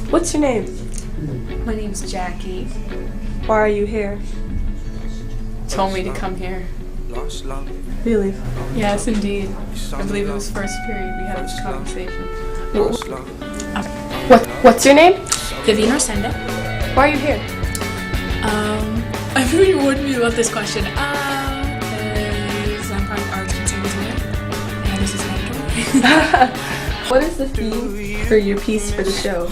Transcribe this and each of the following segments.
What's your name? My name's Jackie. Why are you here? Told me to come here. Really? Yes, indeed. I believe it was first period we had this conversation. What's your name? Vivian Orsenda. Why are you here? I really warned me about this question. Because I'm part of Arts Conservatory, and this is my What is the theme for your piece for the show?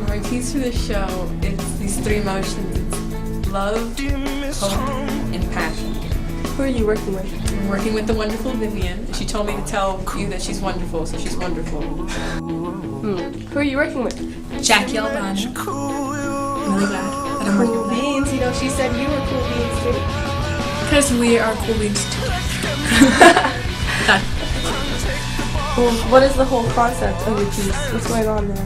My piece for the show is these three emotions. It's love, hope, and passion. Who are you working with? I'm working with the wonderful Vivian. She told me to tell you that she's wonderful, so she's wonderful. Who are you working with? Jackie Albano. I'm really glad that I'm working Cool with her. beans. You know, she said you were cool beans too. Because we are cool beans too. Done. Well, what is the whole concept of your piece? What's going on there?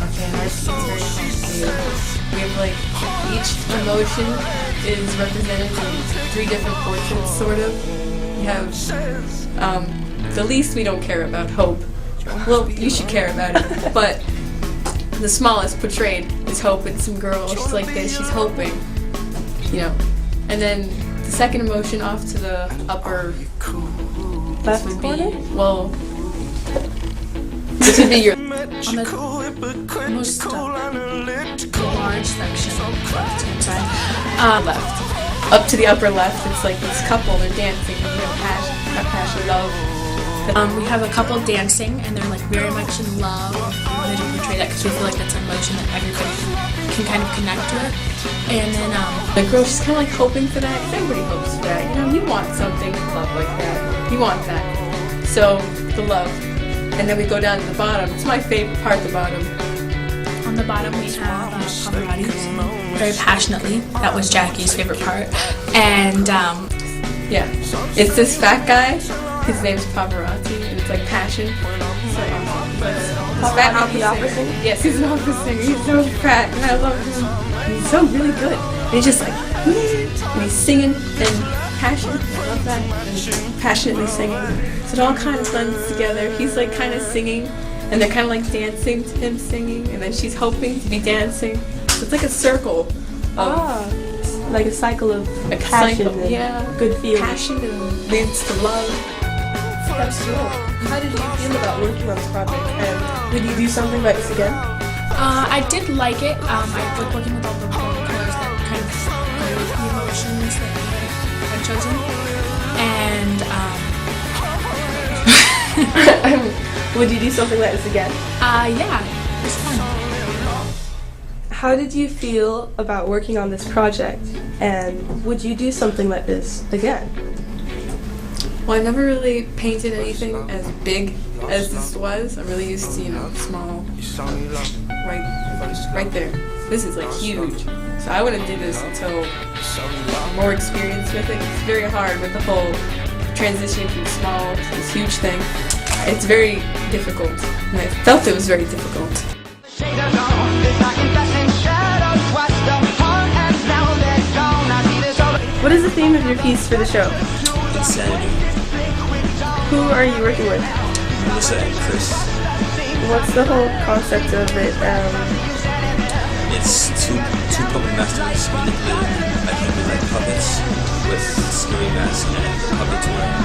Okay, our piece is very complicated. We have like, each emotion is represented in three different portraits, sort of. We have, the least we don't care about, hope. Well, you should care about it, but the smallest portrayed is hope. It's some girl, she's like this, she's hoping, you know. And then the second emotion off to the upper Left would be, corner? well, this would be your, On the most large section left. Up to the upper left, it's like this couple, they're dancing, you know, passion, love. we have a couple dancing, and they're like very much in love. They do portray that because we feel like that's an emotion that everybody can kind of connect with. And then The girl, she's kind of like hoping for that, 'cause everybody hopes for that. You know, you want something, love like that. You want that. So, the love. And then we go down to the bottom. It's my favorite part, the bottom. on the bottom we have paparazzi, very passionately. That was Jackie's favorite part. And Yeah. It's this fat guy. His name's Paparazzi, and it's like passion. So, this fat Paparazzi, the opera singer? Yes, he's an opera singer. He's so fat, and I love him. And he's so really good. And he's just like, and he's singing and passion. I love that. And passionately singing. So it all kind of blends together. He's like kind of singing, and they're kind of like dancing to him singing, and then she's hoping to be dancing. So it's like a circle of Like a cycle of like a passion cycle. and Yeah, good feelings. passion and leads to love. That's cool. How did you feel about working on this project? And would you do something like this again? I did like it. I like working with all the colors that kind of go with the emotions that we had chosen. And Would you do something like this again? yeah, it was fun. How did you feel about working on this project? And would you do something like this again? Well, I never really painted anything as big as this was. I'm really used to, you know, small, right there. This is like huge. So I wouldn't do this until I'm more experienced with it. It's very hard with the whole transition from small to this huge thing. It's very difficult, and I felt it was very difficult. What is the theme of your piece for the show? Insanity. Who are you working with? Melissa and Chris. What's the whole concept of it? It's two puppet masters manipulating like human like puppets with scary masks and the puppets wearing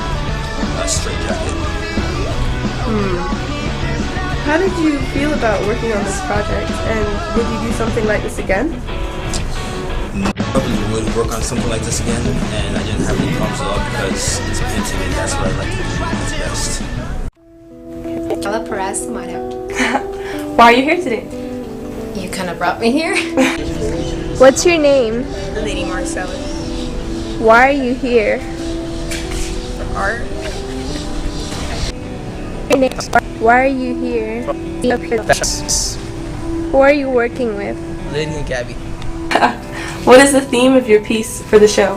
a straight jacket. How did you feel about working on this project? And would you do something like this again? Probably would work on something like this again, and I didn't have any problems at all because it's painting and that's what I like to do. That's best. Carla Perez, Mano. Why are you here today? You kind of brought me here. What's your name? Lady Marcella. Why are you here? For art. Why are you here? Who are you working with? Lady and Gabby. What is the theme of your piece for the show?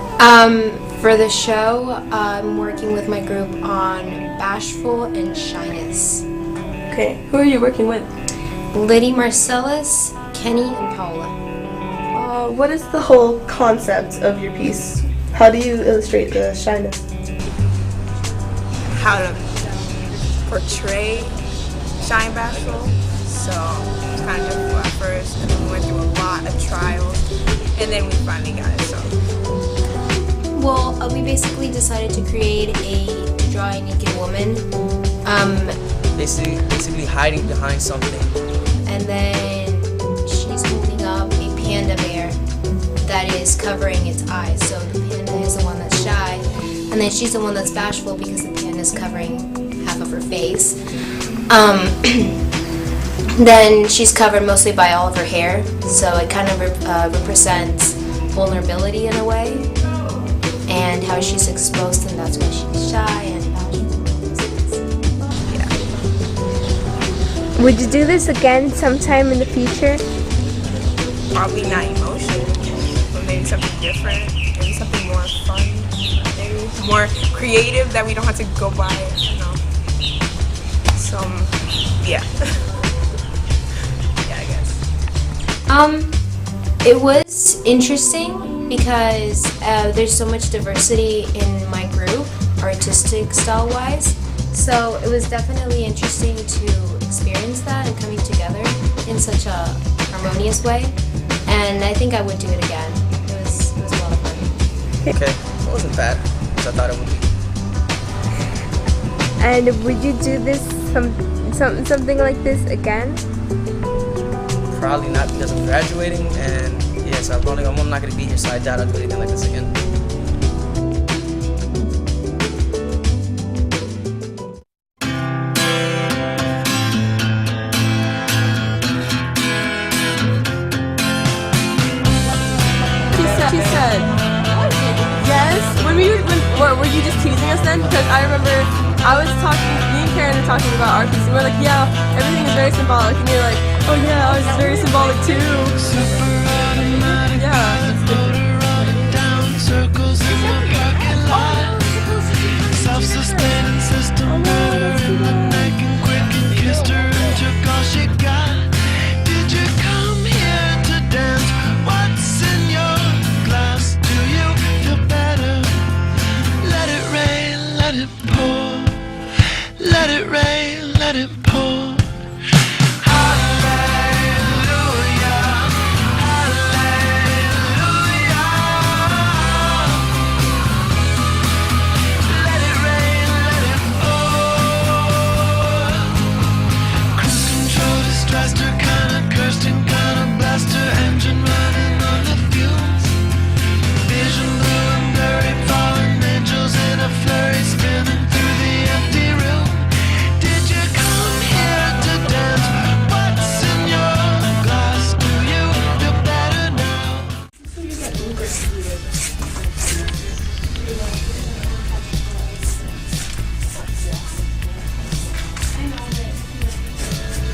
For the show, I'm working with my group on Bashful and Shyness. Okay, who are you working with? Liddy Marcellus, Kenny, and Paula. What is the whole concept of your piece? How do you illustrate the shyness? How to portray Shine Bashful, so it's kind of first, and then we went through a lot of trials, and then we finally got it. So. Well, we basically decided to create a draw a naked woman. Basically hiding behind something. And then she's holding up a panda bear that is covering its eyes. So the panda is the one that's shy, and then she's the one that's bashful because the panda is covering half of her face. Then she's covered mostly by all of her hair, so it kind of represents vulnerability in a way, and how she's exposed, and that's why she's shy and bashful. Yeah. Would you do this again sometime in the future? Probably not emotion, but maybe something different, maybe something more fun, maybe more creative that we don't have to go by, you know. So, yeah. Yeah, I guess. It was interesting because there's so much diversity in my group, artistic style-wise. So it was definitely interesting to experience that and coming together in such a harmonious way. And I think I would do it again. It was a lot of fun. Okay, it wasn't bad, as I thought it would be. And would you do this something like this again? Probably not because I'm graduating, and yes, I'm not going to be here, so I doubt I'll do anything like this again. She said, yes. Were you just teasing us then? Because I remember I was talking, me and Karen were talking about our piece, and we're like, yeah, everything is very symbolic. And you're like, oh yeah, ours is very symbolic too. Yeah. Self-sustaining system, neck and quick and kissed her and took all she got. Did you come here to dance? What's in your glass? Do you feel better? Let it rain, let it pour. Let it rain, let it pour.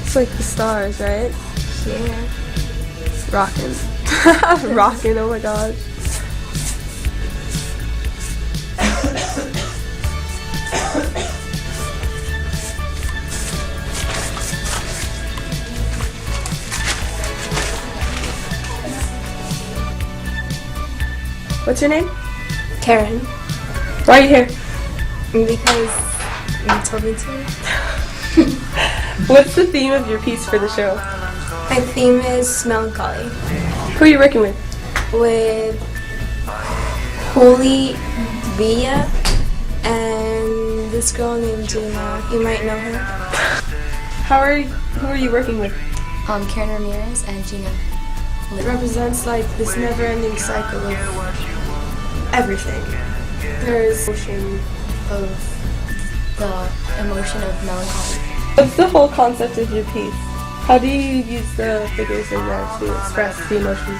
It's like the stars, right? Yeah. Rockin'. Rockin', oh my gosh. What's your name? Karen, Why are you here? because you told me to. What's the theme of your piece for the show? My theme is melancholy. Who are you working with? With Holy Villa and this girl named Jeana. You might know her. Who are you working with? Karen Ramirez and Jeana It Lindo. represents like this never-ending cycle of everything. There's emotion of. The emotion of melancholy. What's the whole concept of your piece? How do you use the figures in there to express the emotion?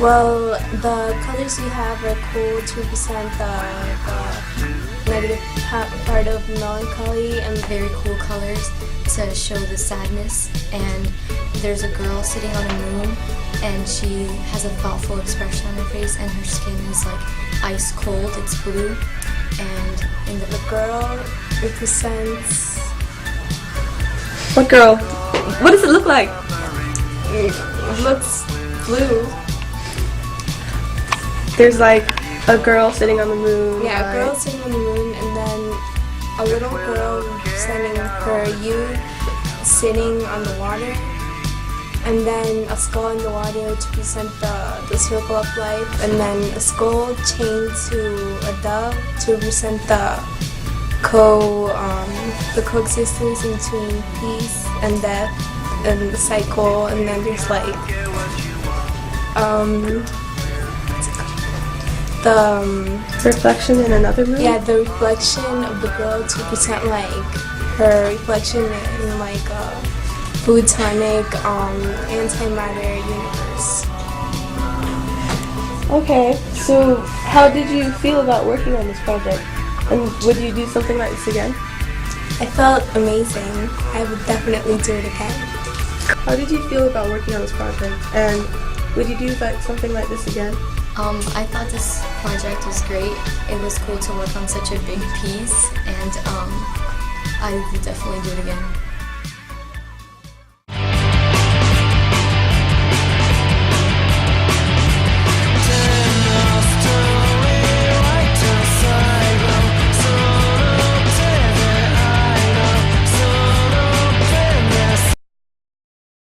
Well, the colors we have are cool to represent the negative part of melancholy, and very cool colors to show the sadness. And there's a girl sitting on a moon, and she has a thoughtful expression on her face, and her skin is like ice cold. It's blue, and the girl represents. What girl? What does it look like? It looks blue. There's like a girl sitting on the moon. Yeah, a right? girl sitting on the moon, and then a little girl representing her youth sitting on the water. and then a skull in the water to present the circle of life, and then a skull chained to a dove to present the coexistence between peace and death and the cycle, and then there's like reflection in another room? Yeah, the reflection of the girl to present like her reflection in like a plutonic antimatter universe. Okay, so how did you feel about working on this project? And would you do something like this again? I felt amazing. I would definitely do it again. How did you feel about working on this project? And would you do like something like this again? I thought this project was great. It was cool to work on such a big piece, and I would definitely do it again.